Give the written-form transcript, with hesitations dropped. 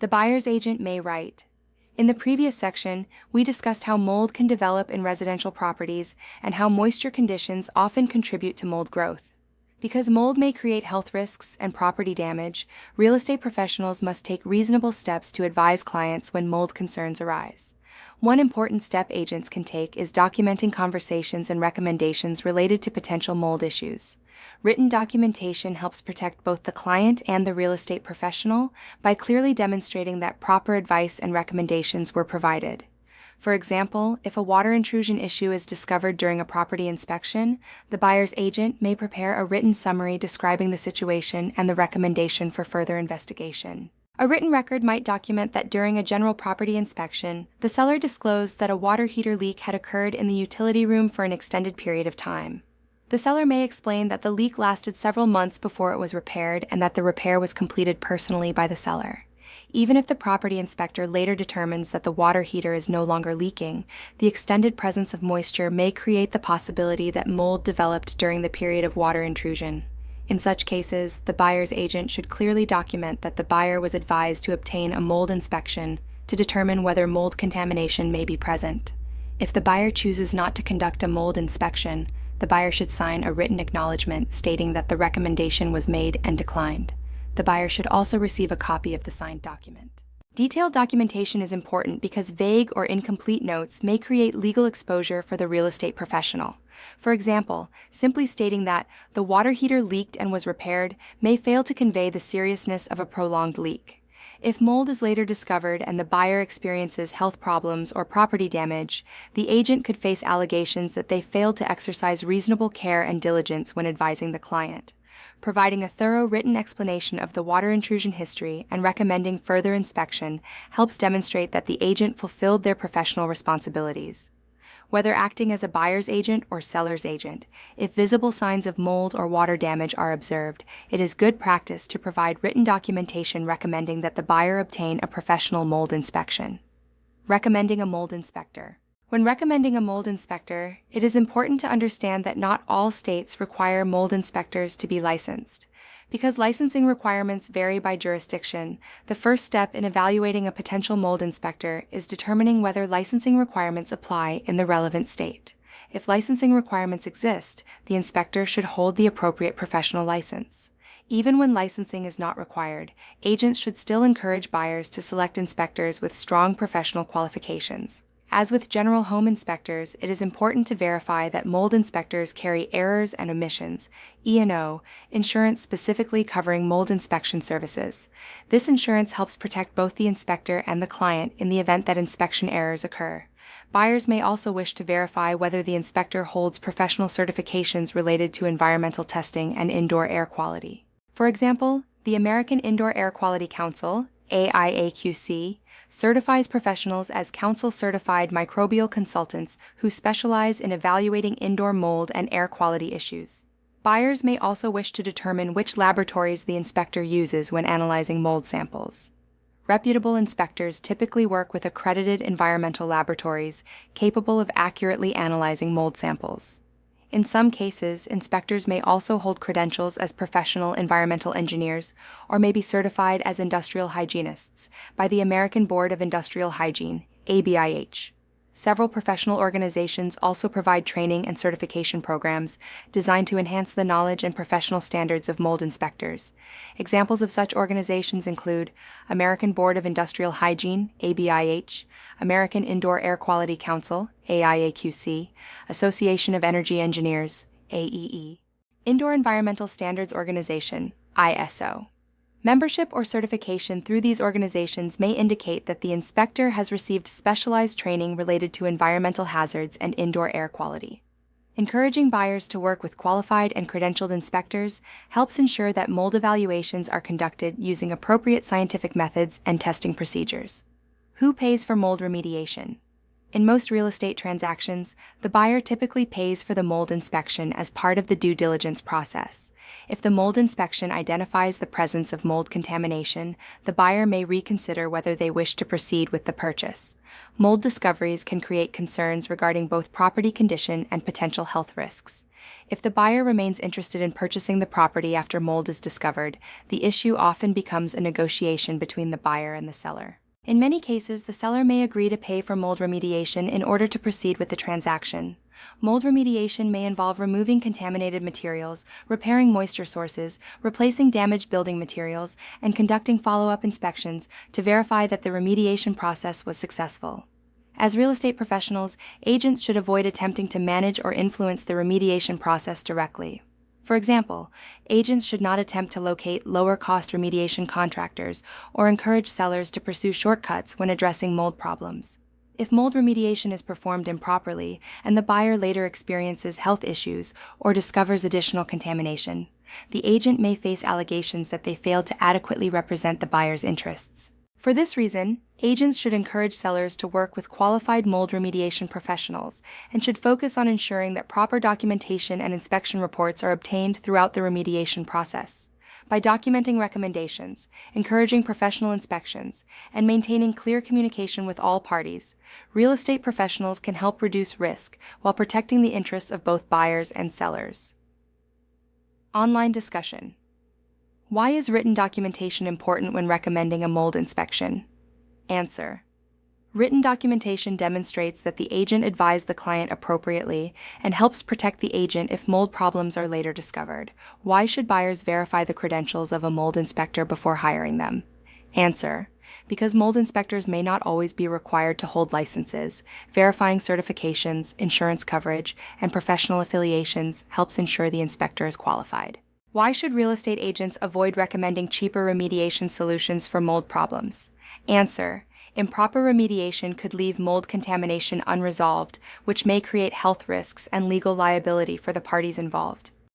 The buyer's agent may write. In the previous section, we discussed how mold can develop in residential properties and how moisture conditions often contribute to mold growth. Because mold may create health risks and property damage, real estate professionals must take reasonable steps to advise clients when mold concerns arise. One important step agents can take is documenting conversations and recommendations related to potential mold issues. Written documentation helps protect both the client and the real estate professional by clearly demonstrating that proper advice and recommendations were provided. For example, if a water intrusion issue is discovered during a property inspection, the buyer's agent may prepare a written summary describing the situation and the recommendation for further investigation. A written record might document that during a general property inspection, the seller disclosed that a water heater leak had occurred in the utility room for an extended period of time. The seller may explain that the leak lasted several months before it was repaired and that the repair was completed personally by the seller. Even if the property inspector later determines that the water heater is no longer leaking, the extended presence of moisture may create the possibility that mold developed during the period of water intrusion. In such cases, the buyer's agent should clearly document that the buyer was advised to obtain a mold inspection to determine whether mold contamination may be present. If the buyer chooses not to conduct a mold inspection, the buyer should sign a written acknowledgement stating that the recommendation was made and declined. The buyer should also receive a copy of the signed document. Detailed documentation is important because vague or incomplete notes may create legal exposure for the real estate professional. For example, simply stating that the water heater leaked and was repaired may fail to convey the seriousness of a prolonged leak. If mold is later discovered and the buyer experiences health problems or property damage, the agent could face allegations that they failed to exercise reasonable care and diligence when advising the client. Providing a thorough written explanation of the water intrusion history and recommending further inspection helps demonstrate that the agent fulfilled their professional responsibilities. Whether acting as a buyer's agent or seller's agent, if visible signs of mold or water damage are observed, it is good practice to provide written documentation recommending that the buyer obtain a professional mold inspection. Recommending a mold inspector. When recommending a mold inspector, it is important to understand that not all states require mold inspectors to be licensed. Because licensing requirements vary by jurisdiction, the first step in evaluating a potential mold inspector is determining whether licensing requirements apply in the relevant state. If licensing requirements exist, the inspector should hold the appropriate professional license. Even when licensing is not required, agents should still encourage buyers to select inspectors with strong professional qualifications. As with general home inspectors, it is important to verify that mold inspectors carry errors and omissions, E&O, insurance specifically covering mold inspection services. This insurance helps protect both the inspector and the client in the event that inspection errors occur. Buyers may also wish to verify whether the inspector holds professional certifications related to environmental testing and indoor air quality. For example, the American Indoor Air Quality Council, AIAQC, certifies professionals as council-certified microbial consultants who specialize in evaluating indoor mold and air quality issues. Buyers may also wish to determine which laboratories the inspector uses when analyzing mold samples. Reputable inspectors typically work with accredited environmental laboratories capable of accurately analyzing mold samples. In some cases, inspectors may also hold credentials as professional environmental engineers or may be certified as industrial hygienists by the American Board of Industrial Hygiene, ABIH. Several professional organizations also provide training and certification programs designed to enhance the knowledge and professional standards of mold inspectors. Examples of such organizations include American Board of Industrial Hygiene, ABIH, American Indoor Air Quality Council, AIAQC, Association of Energy Engineers, AEE, Indoor Environmental Standards Organization, ISO. Membership or certification through these organizations may indicate that the inspector has received specialized training related to environmental hazards and indoor air quality. Encouraging buyers to work with qualified and credentialed inspectors helps ensure that mold evaluations are conducted using appropriate scientific methods and testing procedures. Who pays for mold remediation? In most real estate transactions, the buyer typically pays for the mold inspection as part of the due diligence process. If the mold inspection identifies the presence of mold contamination, the buyer may reconsider whether they wish to proceed with the purchase. Mold discoveries can create concerns regarding both property condition and potential health risks. If the buyer remains interested in purchasing the property after mold is discovered, the issue often becomes a negotiation between the buyer and the seller. In many cases, the seller may agree to pay for mold remediation in order to proceed with the transaction. Mold remediation may involve removing contaminated materials, repairing moisture sources, replacing damaged building materials, and conducting follow-up inspections to verify that the remediation process was successful. As real estate professionals, agents should avoid attempting to manage or influence the remediation process directly. For example, agents should not attempt to locate lower-cost remediation contractors or encourage sellers to pursue shortcuts when addressing mold problems. If mold remediation is performed improperly and the buyer later experiences health issues or discovers additional contamination, the agent may face allegations that they failed to adequately represent the buyer's interests. For this reason, agents should encourage sellers to work with qualified mold remediation professionals and should focus on ensuring that proper documentation and inspection reports are obtained throughout the remediation process. By documenting recommendations, encouraging professional inspections, and maintaining clear communication with all parties, real estate professionals can help reduce risk while protecting the interests of both buyers and sellers. Online discussion. Why is written documentation important when recommending a mold inspection? Answer. Written documentation demonstrates that the agent advised the client appropriately and helps protect the agent if mold problems are later discovered. Why should buyers verify the credentials of a mold inspector before hiring them? Answer. Because mold inspectors may not always be required to hold licenses, verifying certifications, insurance coverage, and professional affiliations helps ensure the inspector is qualified. Why should real estate agents avoid recommending cheaper remediation solutions for mold problems? Answer. Improper remediation could leave mold contamination unresolved, which may create health risks and legal liability for the parties involved.